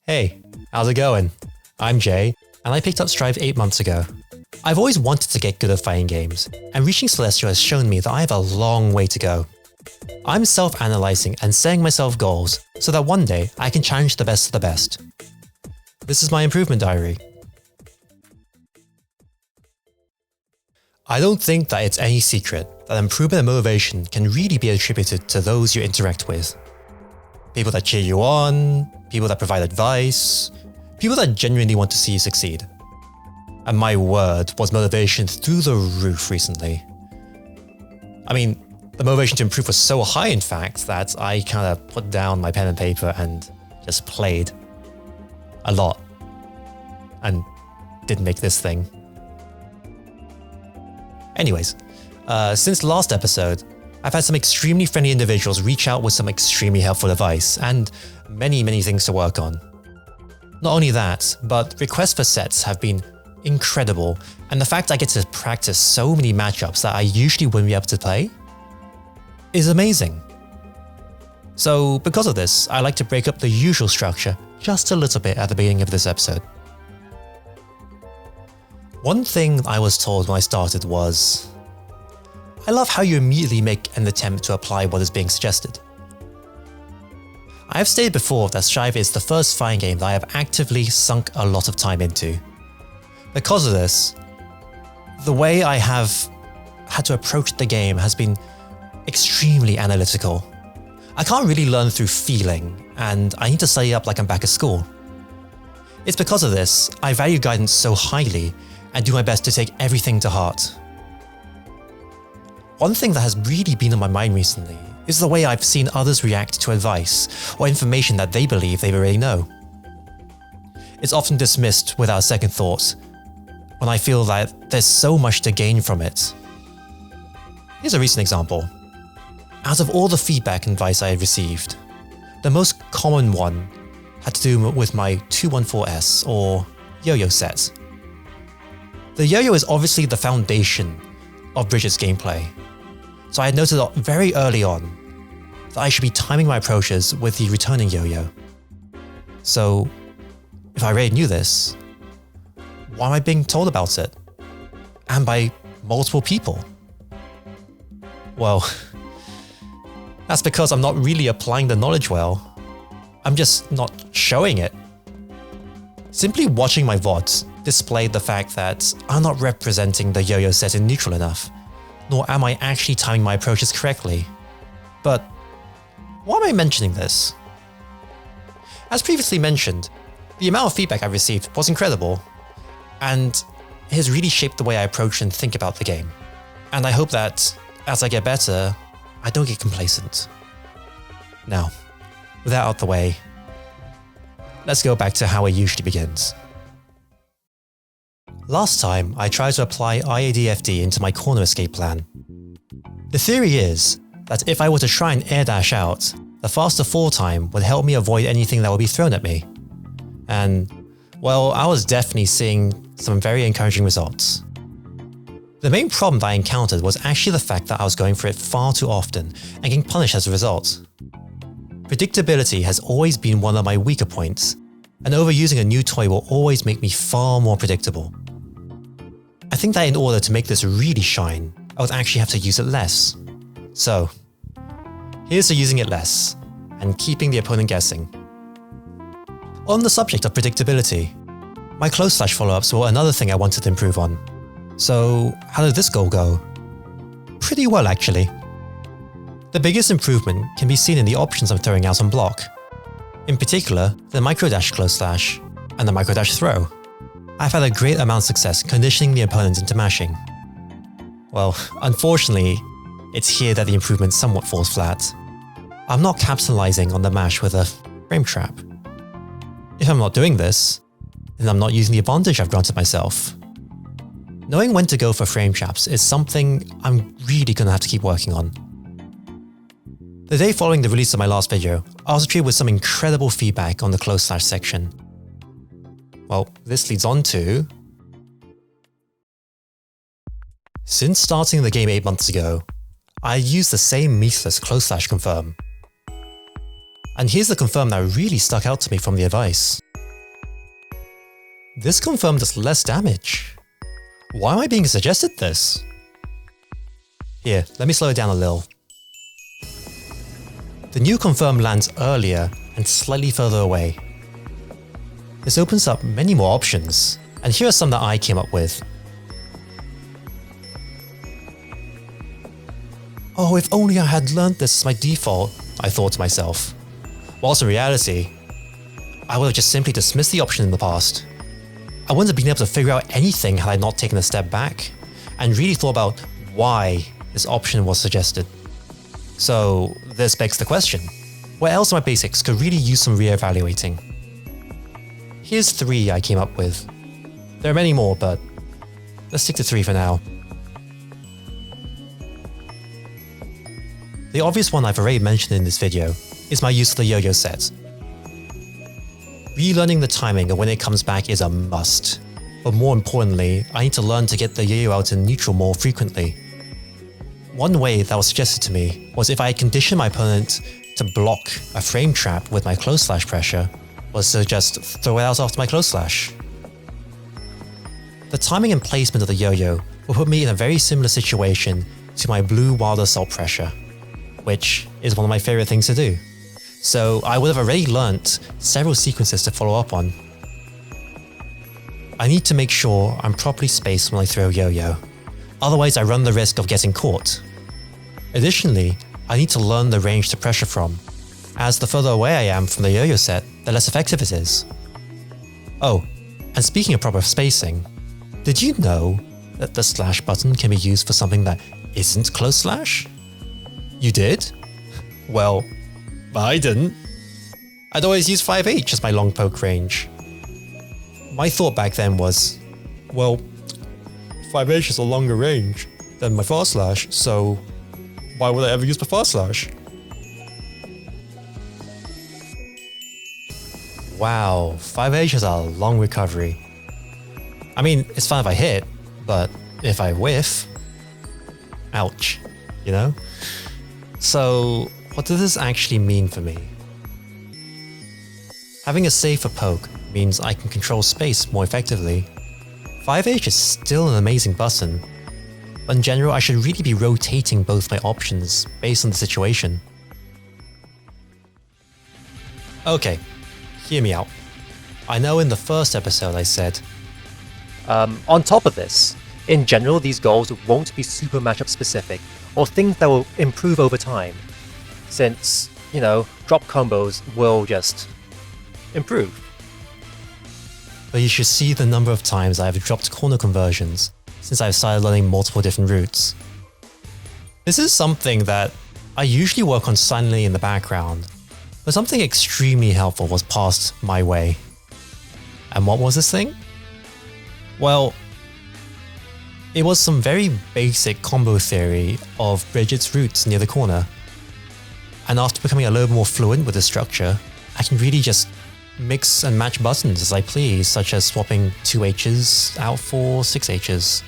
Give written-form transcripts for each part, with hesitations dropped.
Hey, how's it going? I'm Jay, and I picked up Strive 8 months ago. I've always wanted to get good at fighting games, and reaching Celestial has shown me that I have a long way to go. I'm self-analyzing and setting myself goals so that one day I can challenge the best of the best. This is my improvement diary. I don't think that it's any secret that improvement and motivation can really be attributed to those you interact with. People that cheer you on, people that provide advice, people that genuinely want to see you succeed. And my word, was motivation through the roof recently. I mean, the motivation to improve was so high in fact that I kind of put down my pen and paper and just played a lot and did make this thing. Anyways, since last episode, I've had some extremely friendly individuals reach out with some extremely helpful advice and many things to work on. Not only that, but requests for sets have been incredible, and the fact I get to practice so many matchups that I usually wouldn't be able to play is amazing. So because of this, I like to break up the usual structure just a little bit at the beginning of this episode. One thing I was told when I started was, I love how you immediately make an attempt to apply what is being suggested. I have stated before that Strive is the first fighting game that I have actively sunk a lot of time into. Because of this, the way I have had to approach the game has been extremely analytical. I can't really learn through feeling, and I need to study up like I'm back at school. It's because of this, I value guidance so highly and do my best to take everything to heart. One thing that has really been on my mind recently is the way I've seen others react to advice or information that they believe they already know. It's often dismissed without a second thought, when I feel that there's so much to gain from it. Here's a recent example. Out of all the feedback and advice I had received, the most common one had to do with my 214S or yo-yo set. The yo-yo is obviously the foundation of Bridget's gameplay, so I had noted very early on that I should be timing my approaches with the returning yo-yo. So, if I already knew this, why am I being told about it? And by multiple people? Well, that's because I'm not really applying the knowledge well. I'm just not showing it. Simply watching my VODs displayed the fact that I'm not representing the yo-yo set in neutral enough, nor am I actually timing my approaches correctly. But why am I mentioning this? As previously mentioned, the amount of feedback I received was incredible, and it has really shaped the way I approach and think about the game. And I hope that, as I get better, I don't get complacent. Now, with that out the way, let's go back to how it usually begins. Last time, I tried to apply IADFD into my corner escape plan. The theory is that if I were to try and air dash out, the faster fall time would help me avoid anything that would be thrown at me. And, well, I was definitely seeing some very encouraging results. The main problem that I encountered was actually the fact that I was going for it far too often and getting punished as a result. Predictability has always been one of my weaker points, and overusing a new toy will always make me far more predictable. I think that in order to make this really shine, I would actually have to use it less. So, here's to using it less, and keeping the opponent guessing. On the subject of predictability, my close slash follow-ups were another thing I wanted to improve on. So, how did this goal go? Pretty well actually. The biggest improvement can be seen in the options I'm throwing out on block. In particular, the micro-dash close slash and the micro-dash throw. I've had a great amount of success conditioning the opponent into mashing. Well, unfortunately, it's here that the improvement somewhat falls flat. I'm not capitalizing on the mash with a frame trap. If I'm not doing this, then I'm not using the advantage I've granted myself. Knowing when to go for frame traps is something I'm really gonna have to keep working on. The day following the release of my last video, I was treated with some incredible feedback on the close slash section. Well, this leads on to... Since starting the game 8 months ago, I used the same meatless close slash confirm. And here's the confirm that really stuck out to me from the advice. This confirm does less damage. Why am I being suggested this? Here, let me slow it down a little. The new confirm lands earlier and slightly further away. This opens up many more options, and here are some that I came up with. Oh, if only I had learned this as my default, I thought to myself. Whilst in reality, I would have just simply dismissed the option in the past. I wouldn't have been able to figure out anything had I not taken a step back, and really thought about why this option was suggested. So this begs the question, where else in my basics could really use some re-evaluating? Here's 3 I came up with. There are many more, but let's stick to 3 for now. The obvious one I've already mentioned in this video is my use of the yo-yo set. Relearning the timing of when it comes back is a must, but more importantly, I need to learn to get the yo-yo out in neutral more frequently. One way that was suggested to me was if I had conditioned my opponent to block a frame trap with my close slash pressure, was to just throw it out after my close slash. The timing and placement of the yo-yo will put me in a very similar situation to my blue wild assault pressure, which is one of my favorite things to do. So I would have already learnt several sequences to follow up on. I need to make sure I'm properly spaced when I throw yo-yo, otherwise I run the risk of getting caught. Additionally, I need to learn the range to pressure from, as the further away I am from the yo-yo set, the less effective it is. Oh, and speaking of proper spacing, did you know that the slash button can be used for something that isn't close slash? You did? Well, I didn't. I'd always use 5H as my long poke range. My thought back then was, well, 5H is a longer range than my fast slash, so why would I ever use my fast slash? Wow, 5H is a long recovery. I mean, it's fine if I hit, but if I whiff, ouch, you know? So, what does this actually mean for me? Having a safer poke means I can control space more effectively. 5H is still an amazing button, but in general I should really be rotating both my options based on the situation. Okay, hear me out. I know in the first episode I said, on top of this, in general these goals won't be super matchup specific, or things that will improve over time, since, you know, drop combos will just improve. But you should see the number of times I have dropped corner conversions since I've started learning multiple different routes. This is something that I usually work on silently in the background, but something extremely helpful was passed my way. And what was this thing? Well, it was some very basic combo theory of Bridget's routes near the corner. And after becoming a little more fluent with the structure, I can really just mix and match buttons as I please, such as swapping 2 H's out for 6 H's.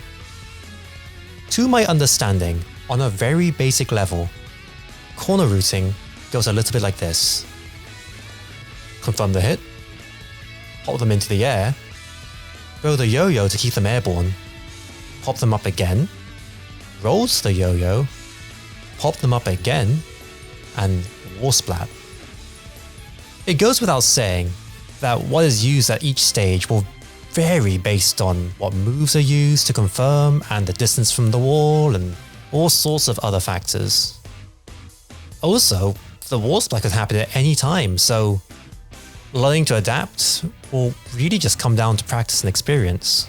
To my understanding, on a very basic level, corner routing goes a little bit like this. Confirm the hit, pop them into the air, throw the yo-yo to keep them airborne, pop them up again, rolls the yo-yo, pop them up again, and war splat. It goes without saying that what is used at each stage will vary based on what moves are used to confirm and the distance from the wall and all sorts of other factors. Also, the war splat could happen at any time, so learning to adapt will really just come down to practice and experience.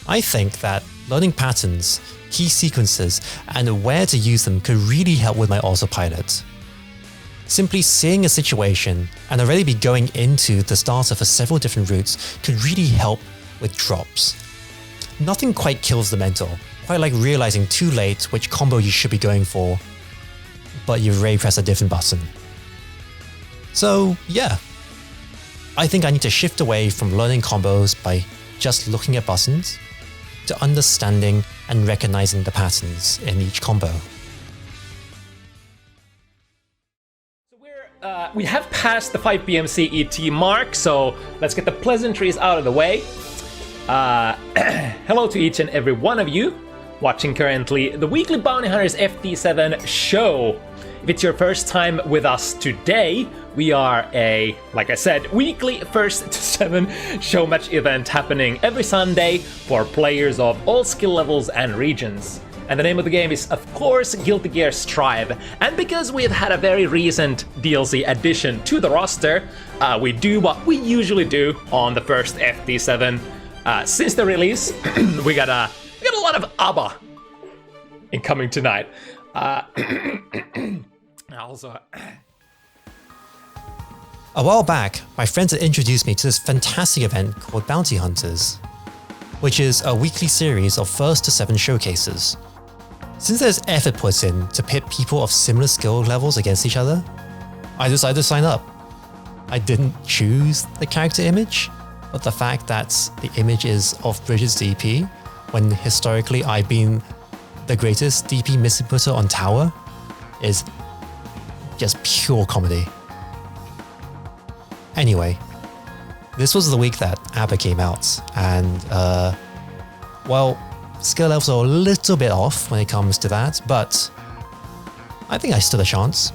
I think that learning patterns, key sequences, and where to use them could really help with my autopilot. Simply seeing a situation and already be going into the starter for several different routes could really help with drops. Nothing quite kills the mental, quite like realizing too late which combo you should be going for, but you've already pressed a different button. So yeah, I think I need to shift away from learning combos by just looking at buttons to understanding and recognizing the patterns in each combo. So we're we have passed the 5 p.m. CET mark, so let's get the pleasantries out of the way. Hello to each and every one of you watching currently the weekly Bounty Hunters FD7 show. If it's your first time with us today, we are a, like I said, weekly first to 7 show match event happening every Sunday for players of all skill levels and regions. And the name of the game is, of course, Guilty Gear Strive. And because we've had a very recent DLC addition to the roster, we do what we usually do on the first FD7. Since the release, we got a lot of ABBA incoming tonight. Also, a while back, my friends had introduced me to this fantastic event called Bounty Hunters, which is a weekly series of first to 7 showcases. Since there's effort put in to pit people of similar skill levels against each other, I decided to sign up. I didn't choose the character image, but the fact that the image is of Bridget's DP, when historically I've been the greatest DP misinputter on Tower, is just pure comedy. Anyway, this was the week that ABBA came out, and well, skill levels are a little bit off when it comes to that, but I think I stood a chance.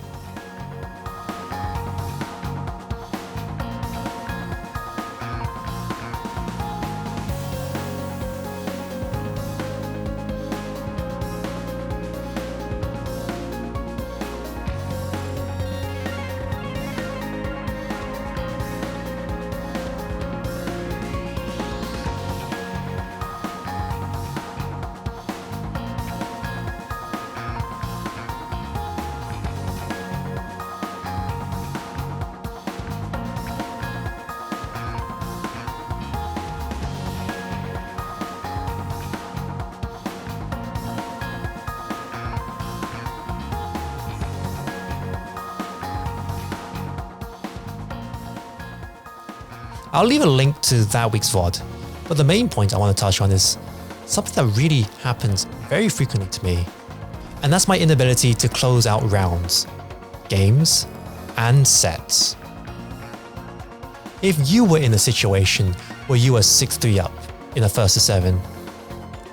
I'll leave a link to that week's VOD, but the main point I want to touch on is something that really happens very frequently to me, and that's my inability to close out rounds, games, and sets. If you were in a situation where you were 6-3 up in a first to 7,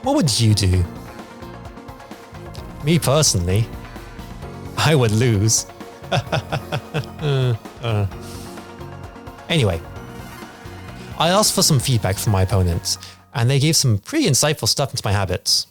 what would you do? Me personally, I would lose. Anyway, I asked for some feedback from my opponents, and they gave some pretty insightful stuff into my habits.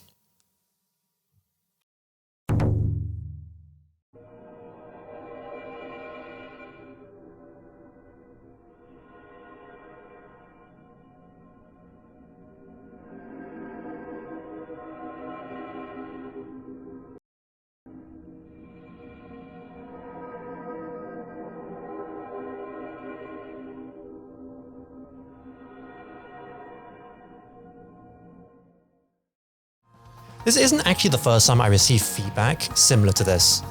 This isn't actually the first time I received feedback similar to this.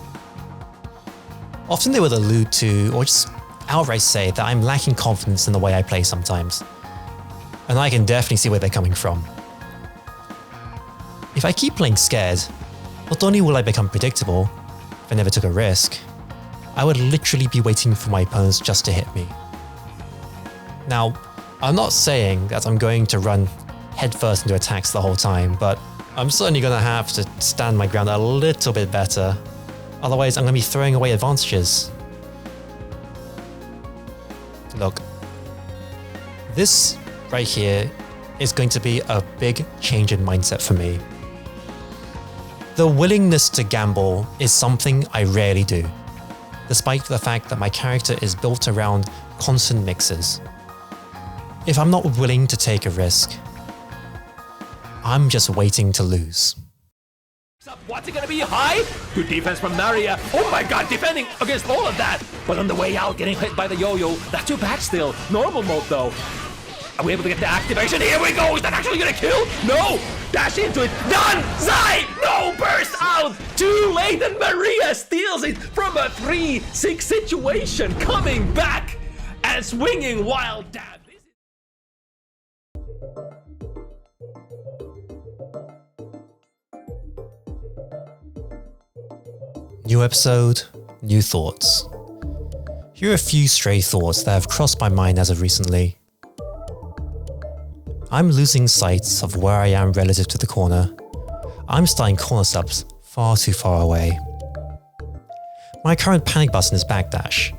Often they would allude to, or just outright say, that I'm lacking confidence in the way I play sometimes. And I can definitely see where they're coming from. If I keep playing scared, not only will I become predictable, if I never took a risk, I would literally be waiting for my opponents just to hit me. Now, I'm not saying that I'm going to run headfirst into attacks the whole time, but I'm certainly going to have to stand my ground a little bit better. Otherwise, I'm going to be throwing away advantages. Look, this right here is going to be a big change in mindset for me. The willingness to gamble is something I rarely do, despite the fact that my character is built around constant mixes. If I'm not willing to take a risk, I'm just waiting to lose. what's it gonna be? High? Good defense from Naria. Oh my god, defending against all of that. But on the way out, getting hit by the yo-yo. Not too bad still. Normal mode though. Are we able to get the activation? Here we go! Is that actually gonna kill? No! Dash into it. Done! Zai! No! Burst out! Too late, and Maria steals it from a 3-6 situation. Coming back and swinging wild dab. New episode, new thoughts. Here are a few stray thoughts that have crossed my mind as of recently. I'm losing sight of where I am relative to the corner. I'm starting corner subs far too far away. My current panic button is backdash,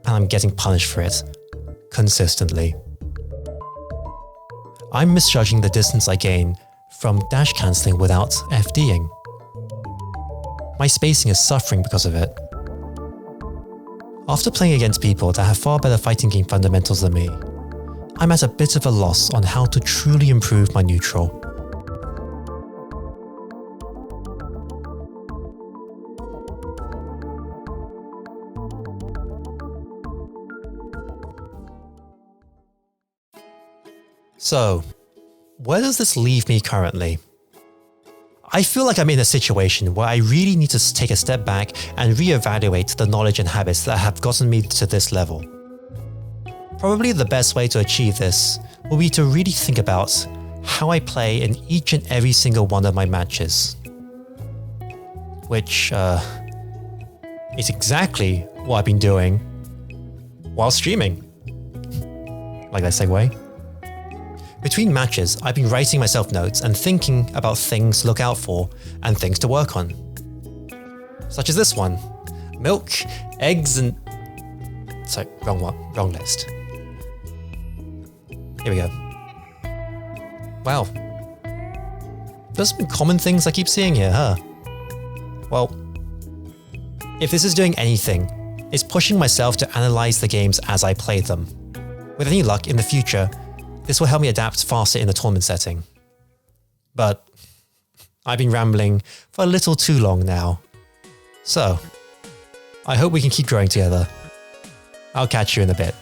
and I'm getting punished for it, consistently. I'm misjudging the distance I gain from dash cancelling without FDing. My spacing is suffering because of it. After playing against people that have far better fighting game fundamentals than me, I'm at a bit of a loss on how to truly improve my neutral. So, where does this leave me currently? I feel like I'm in a situation where I really need to take a step back and reevaluate the knowledge and habits that have gotten me to this level. Probably the best way to achieve this will be to really think about how I play in each and every single one of my matches. Which is exactly what I've been doing while streaming. Like that segue? Between matches, I've been writing myself notes and thinking about things to look out for and things to work on. Such as this one. Milk, eggs and... Sorry, wrong one. Wrong list. Here we go. Wow. There's some common things I keep seeing here, huh? Well, if this is doing anything, it's pushing myself to analyze the games as I play them. With any luck in the future, this will help me adapt faster in a tournament setting. But I've been rambling for a little too long now. So, I hope we can keep growing together. I'll catch you in a bit.